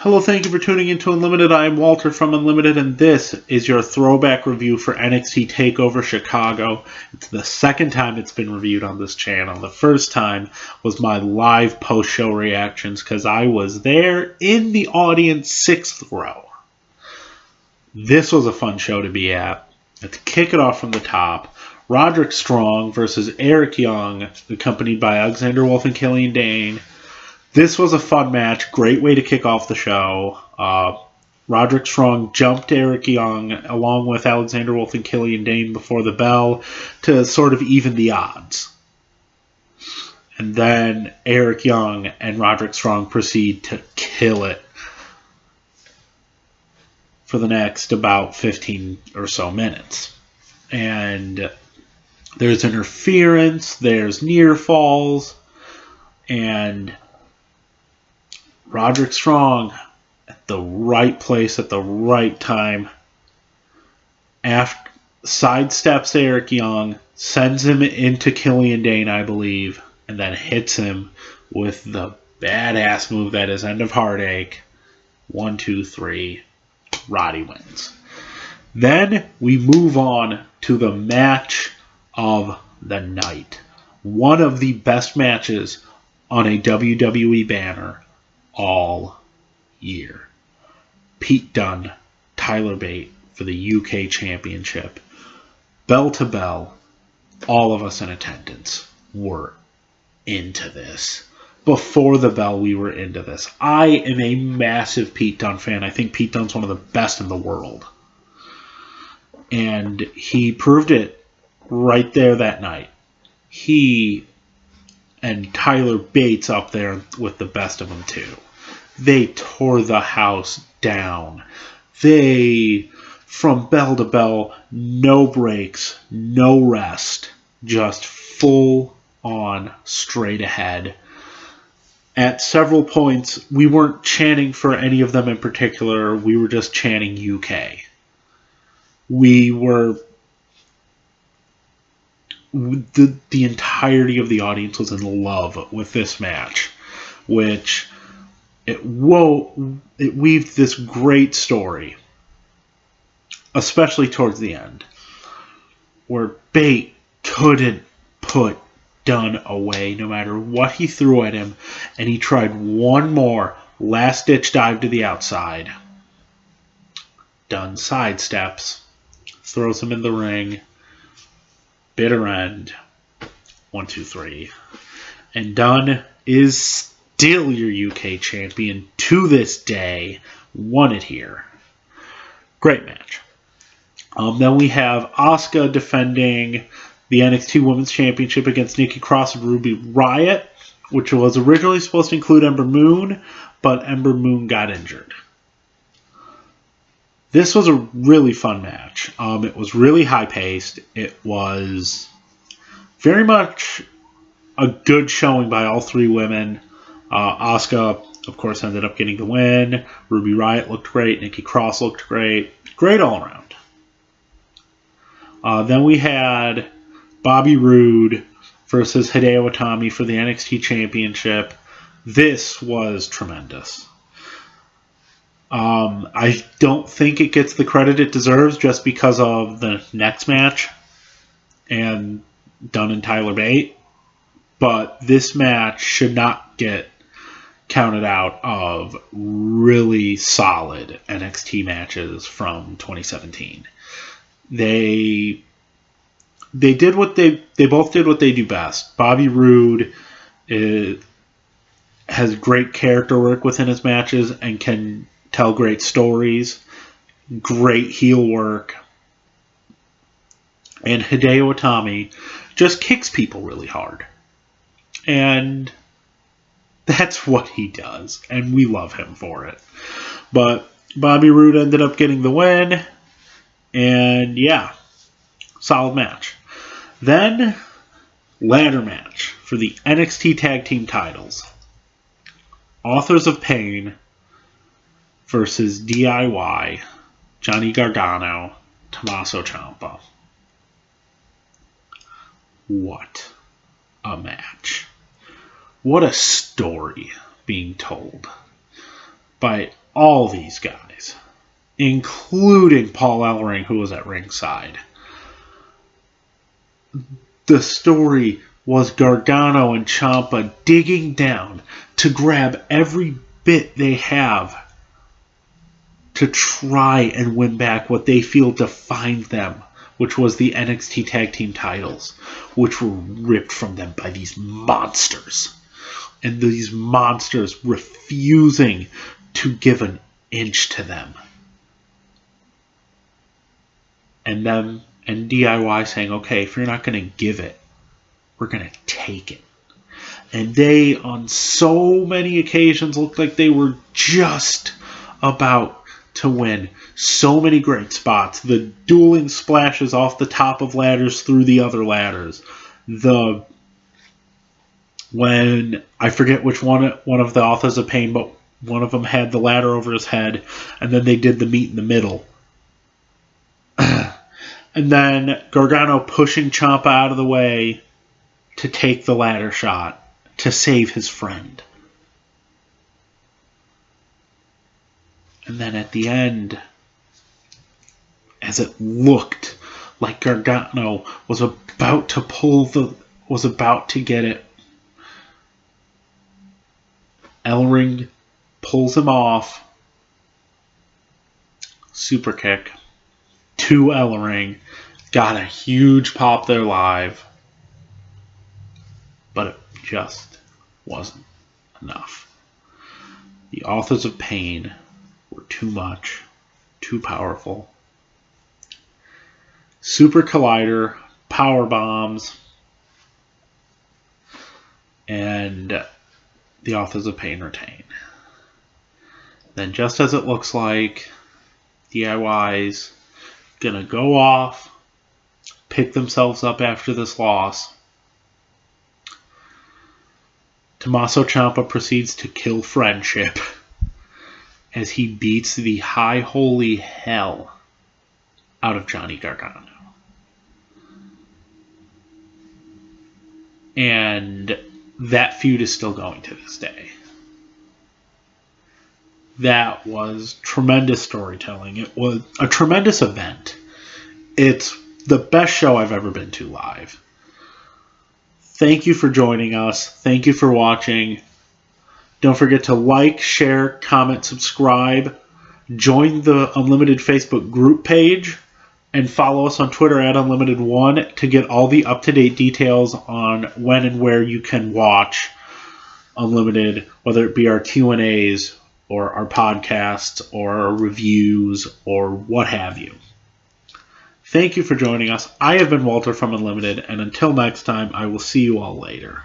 Hello, thank you for tuning into Unlimited. I am Walter from Unlimited, and this is your throwback review for NXT Takeover Chicago. It's the second time it's been reviewed on this channel. The first time was my live post-show reactions because I was there in the audience, sixth row. This was a fun show to be at. Let's kick it off from the top. Roderick Strong versus Eric Young, accompanied by Alexander Wolf and Killian Dane. This was a fun match. Great way to kick off the show. Roderick Strong jumped Eric Young along with Alexander Wolf and Killian Dane before the bell to sort of even the odds. And then Eric Young and Roderick Strong proceed to kill it for the next about 15 or so minutes. And there's interference, there's near falls, and Roderick Strong at the right place at the right time sidesteps Eric Young, sends him into Killian Dane, I believe, and then hits him with the badass move that is End of Heartache. 1, 2, 3. Roddy wins. Then we move on to the match of the night. One of the best matches on a WWE banner all year. Pete Dunne, Tyler Bate for the UK Championship. Bell to bell, all of us in attendance were into this. Before the bell, we were into this. I am a massive Pete Dunne fan. I think Pete Dunne's one of the best in the world. And he proved it right there that night. He and Tyler Bates up there with the best of them too. They tore the house down. They, from bell to bell, no breaks, no rest, just full on straight ahead. At several points, we weren't chanting for any of them in particular. We were just chanting UK. The entirety of the audience was in love with this match, which it weaved this great story, especially towards the end, where Bate couldn't put Dunne away no matter what he threw at him, and he tried one more last-ditch dive to the outside. Dunne sidesteps, throws him in the ring, bitter end, 1, 2, 3. And Dunne is still your UK champion to this day. Won it here. Great match. Then we have Asuka defending the NXT Women's Championship against Nikki Cross and Ruby Riott, which was originally supposed to include Ember Moon, but Ember Moon got injured. This was a really fun match. It was really high-paced. It was very much a good showing by all three women. Asuka, of course, ended up getting the win. Ruby Riott looked great. Nikki Cross looked great. Great all around. Then we had Bobby Roode versus Hideo Itami for the NXT Championship. This was tremendous. I don't think it gets the credit it deserves just because of the next match and Dunne and Tyler Bate. But this match should not get counted out of really solid NXT matches from 2017. They did what they both did what they do best. Bobby Roode has great character work within his matches and can tell great stories, great heel work. And Hideo Itami just kicks people really hard. And that's what he does, and we love him for it. But Bobby Roode ended up getting the win, and yeah, solid match. Then, ladder match for the NXT Tag Team titles. Authors of Pain versus DIY, Johnny Gargano, Tommaso Ciampa. What a match. What a story being told by all these guys, including Paul Ellering, who was at ringside. The story was Gargano and Ciampa digging down to grab every bit they have to try and win back what they feel defined them, which was the NXT Tag Team titles, which were ripped from them by these monsters. And these monsters refusing to give an inch to them. And them and DIY saying, okay, if you're not going to give it, we're going to take it. And they, on so many occasions, looked like they were just about to win. So many great spots. The dueling splashes off the top of ladders through the other ladders. When, I forget which one of the Authors of Pain, but one of them had the ladder over his head, and then they did the meet in the middle. And then Gargano pushing Ciampa out of the way to take the ladder shot to save his friend. And then at the end, as it looked like Gargano was about to get it, Ellering pulls him off. Super kick to Ellering. Got a huge pop there live. But it just wasn't enough. The Authors of Pain were too much, too powerful. Super Collider, power bombs, and the Authors of Pain retain. Then, just as it looks like, DIY's gonna go off, pick themselves up after this loss. Tommaso Ciampa proceeds to kill friendship as he beats the high holy hell out of Johnny Gargano. And that feud is still going to this day. That was tremendous storytelling. It was a tremendous event. It's the best show I've ever been to live. Thank you for joining us. Thank you for watching. Don't forget to like, share, comment, subscribe. Join the Unlimited Facebook group page. And follow us on Twitter at Unlimited1 to get all the up-to-date details on when and where you can watch Unlimited, whether it be our Q&As or our podcasts or our reviews or what have you. Thank you for joining us. I have been Walter from Unlimited, and until next time, I will see you all later.